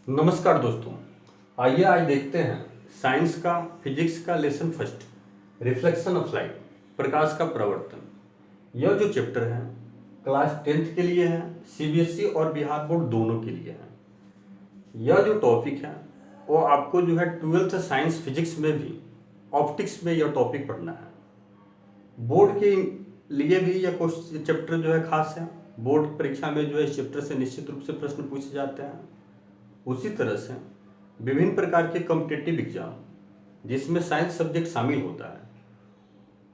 नमस्कार दोस्तों। आइए आज देखते हैं साइंस का फिजिक्स का lesson first, reflection of light, प्रकाश का परावर्तन। यह जो चैप्टर है क्लास 10th के लिए है, सीबीएसई और बिहार बोर्ड दोनों के लिए है। यह जो टॉपिक है वो आपको जो है 12th साइंस फिजिक्स में भी ऑप्टिक्स में यह टॉपिक पढ़ना है। बोर्ड के लिए भी यह क्वेश्चन चैप्टर जो है खास है। बोर्ड परीक्षा में जो है इस चैप्टर से निश्चित रूप से प्रश्न पूछे जाते हैं। उसी तरह से विभिन्न प्रकार के कॉम्पिटिटिव एग्जाम जिसमें साइंस सब्जेक्ट शामिल होता है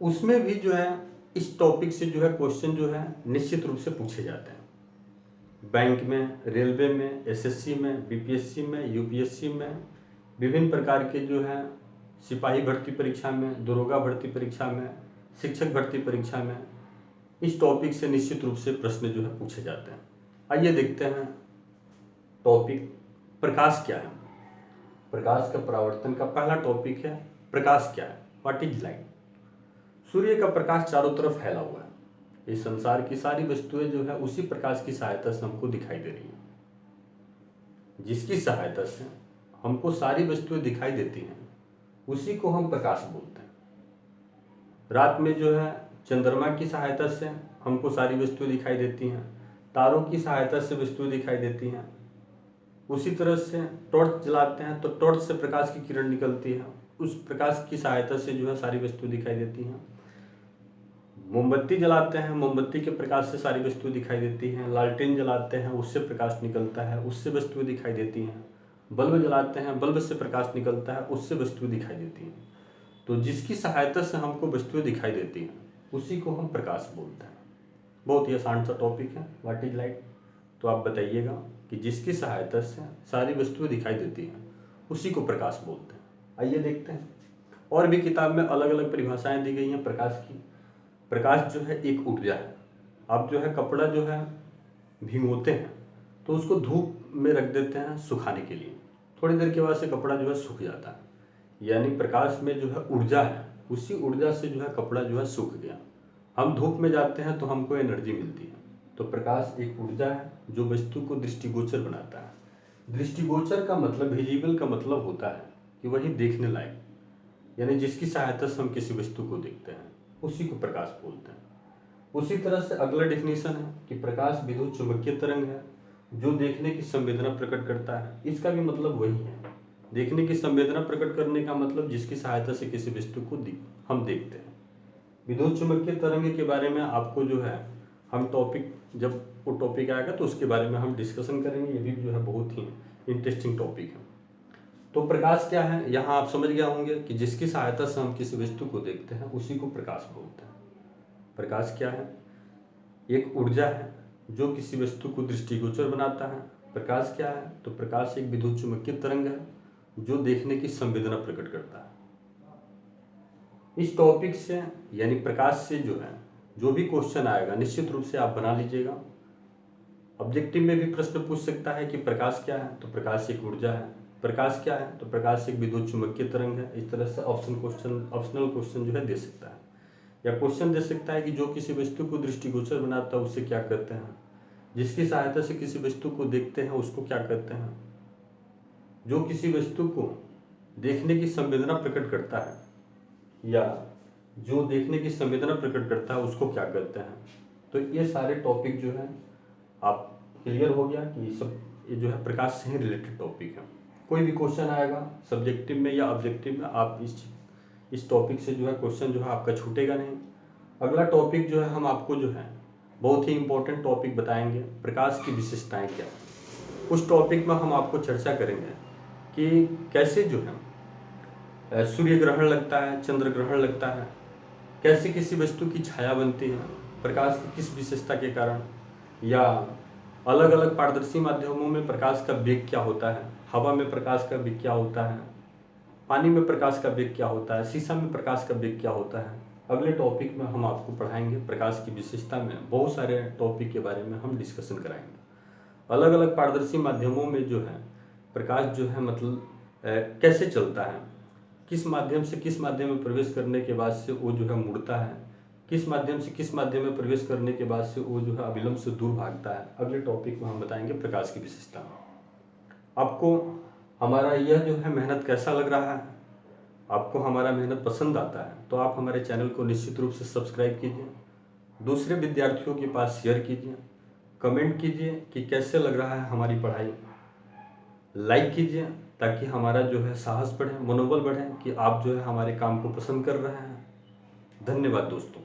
उसमें भी जो है इस टॉपिक से जो है क्वेश्चन जो है निश्चित रूप से पूछे जाते हैं। बैंक में, रेलवे में, एसएससी में, बीपीएससी में, यूपीएससी में, विभिन्न प्रकार के जो है सिपाही भर्ती परीक्षा में, दरोगा भर्ती परीक्षा में, शिक्षक भर्ती परीक्षा में इस टॉपिक से निश्चित रूप से प्रश्न जो है पूछे जाते हैं। आइए देखते हैं टॉपिक प्रकाश क्या है। प्रकाश का परावर्तन का पहला टॉपिक है प्रकाश क्या है, व्हाट इज लाइट। सूर्य का प्रकाश चारों तरफ फैला हुआ है। इस संसार की सारी वस्तुएं जो है उसी प्रकाश की सहायता से हमको दिखाई दे रही हैं। जिसकी सहायता से हमको सारी वस्तुएं दिखाई देती हैं उसी को हम प्रकाश बोलते हैं। रात में जो है चंद्रमा की सहायता से हमको सारी वस्तुएं दिखाई देती हैं, तारों की सहायता से वस्तुएं दिखाई देती हैं। उसी तरह से टॉर्च जलाते हैं तो टॉर्च से प्रकाश की किरण निकलती है, उस प्रकाश की सहायता से जो है सारी वस्तु दिखाई देती हैं। मोमबत्ती जलाते हैं, मोमबत्ती के प्रकाश से सारी वस्तुएं दिखाई देती हैं। लालटेन जलाते हैं, उससे प्रकाश निकलता है, उससे वस्तुएं दिखाई देती हैं। बल्ब जलाते हैं, बल्ब से प्रकाश निकलता है, उससे वस्तुएं दिखाई देती हैं। तो जिसकी सहायता से हमको वस्तुएं दिखाई देती हैं उसी को हम प्रकाश बोलते हैं। बहुत ही आसान सा टॉपिक है, व्हाट इज लाइट। तो आप बताइएगा कि जिसकी सहायता से सारी वस्तुएं दिखाई देती हैं उसी को प्रकाश बोलते हैं। आइए देखते हैं। और भी किताब में अलग अलग परिभाषाएं दी गई हैं प्रकाश की। प्रकाश जो है एक ऊर्जा है। आप जो है कपड़ा जो है भिगोते हैं तो उसको धूप में रख देते हैं सुखाने के लिए, थोड़ी देर के बाद से कपड़ा जो है सूख जाता है। यानी प्रकाश में जो है ऊर्जा है, उसी ऊर्जा से जो है कपड़ा जो है सूख गया। हम धूप में जाते हैं तो हमको एनर्जी मिलती है। तो प्रकाश एक ऊर्जा है जो वस्तु को दृष्टिगोचर बनाता है। दृष्टिगोचर का मतलब, विजिबल का मतलब होता है कि वही देखने लायक, यानी जिसकी सहायता से हम किसी वस्तु को देखते हैं उसी को प्रकाश बोलते हैं। उसी तरह से अगला डेफिनेशन है कि प्रकाश विद्युत चुंबकीय तरंग है जो देखने की संवेदना प्रकट करता है। इसका भी मतलब वही है, देखने की संवेदना प्रकट करने का मतलब जिसकी सहायता से किसी वस्तु को हम देखते हैं। विद्युत चुंबकीय तरंग के बारे में आपको जो है हम टॉपिक, जब वो टॉपिक आएगा तो उसके बारे में हम डिस्कशन करेंगे। ये भी जो है बहुत ही इंटरेस्टिंग टॉपिक है। तो प्रकाश क्या है, यहाँ आप समझ गए होंगे कि जिसकी सहायता से हम किसी वस्तु को देखते हैं उसी को प्रकाश बोलते हैं। प्रकाश क्या है, एक ऊर्जा है जो किसी वस्तु को दृष्टिगोचर बनाता है। प्रकाश क्या है, तो प्रकाश एक विद्युत चुंबकीय तरंग है जो देखने की संवेदना प्रकट करता है। इस टॉपिक से यानी प्रकाश से जो है जो भी क्वेश्चन आएगा निश्चित रूप से आप बना लीजिएगा। ऑब्जेक्टिव में भी प्रश्न पूछ सकता है कि प्रकाश क्या है, तो प्रकाश एक ऊर्जा है। प्रकाश क्या है, तो प्रकाश एक विद्युत चुंबकीय तरंग है। इस तरह से ऑप्शनल क्वेश्चन जो है दे सकता है, या क्वेश्चन दे सकता है कि जो किसी वस्तु को दृष्टिगोचर बनाता है उसे क्या कहते हैं, जिसकी सहायता से किसी वस्तु को देखते हैं उसको क्या कहते हैं, जो किसी वस्तु को देखने की संवेदना प्रकट करता है या जो देखने की संवेदना प्रकट करता है उसको क्या कहते हैं। तो ये सारे टॉपिक जो है आप क्लियर हो गया कि सब ये जो है प्रकाश से ही रिलेटेड टॉपिक है। कोई भी क्वेश्चन आएगा सब्जेक्टिव में या ऑब्जेक्टिव में, आप इस टॉपिक से जो है क्वेश्चन जो है आपका छूटेगा नहीं। अगला टॉपिक जो है हम आपको जो है बहुत ही इंपॉर्टेंट टॉपिक बताएंगे, प्रकाश की विशेषताएं क्या है। उस टॉपिक में हम आपको चर्चा करेंगे कि कैसे जो है सूर्य ग्रहण लगता है, चंद्र ग्रहण लगता है, कैसे किसी वस्तु की छाया बनती है प्रकाश की किस विशेषता के कारण, या अलग अलग पारदर्शी माध्यमों में प्रकाश का वेग क्या होता है, हवा में प्रकाश का वेग क्या होता है, पानी में प्रकाश का वेग क्या होता है, शीशा में प्रकाश का वेग क्या होता है। अगले टॉपिक में हम आपको पढ़ाएंगे प्रकाश की विशेषता में बहुत सारे टॉपिक के बारे में हम डिस्कशन कराएंगे। अलग अलग पारदर्शी माध्यमों में जो है प्रकाश जो है मतलब कैसे चलता है, किस माध्यम से किस माध्यम में प्रवेश करने के बाद से वो जो है मुड़ता है, किस माध्यम से किस माध्यम में प्रवेश करने के बाद से वो जो है अविलंब से दूर भागता है। अगले टॉपिक में हम बताएंगे प्रकाश की विशेषता। आपको हमारा यह जो है मेहनत कैसा लग रहा है, आपको हमारा मेहनत पसंद आता है तो आप हमारे चैनल को निश्चित रूप से सब्सक्राइब कीजिए, दूसरे विद्यार्थियों के पास शेयर कीजिए, कमेंट कीजिए कि कैसे लग रहा है हमारी पढ़ाई, लाइक कीजिए ताकि हमारा जो है साहस बढ़े, मनोबल बढ़े कि आप जो है हमारे काम को पसंद कर रहे हैं। धन्यवाद दोस्तों।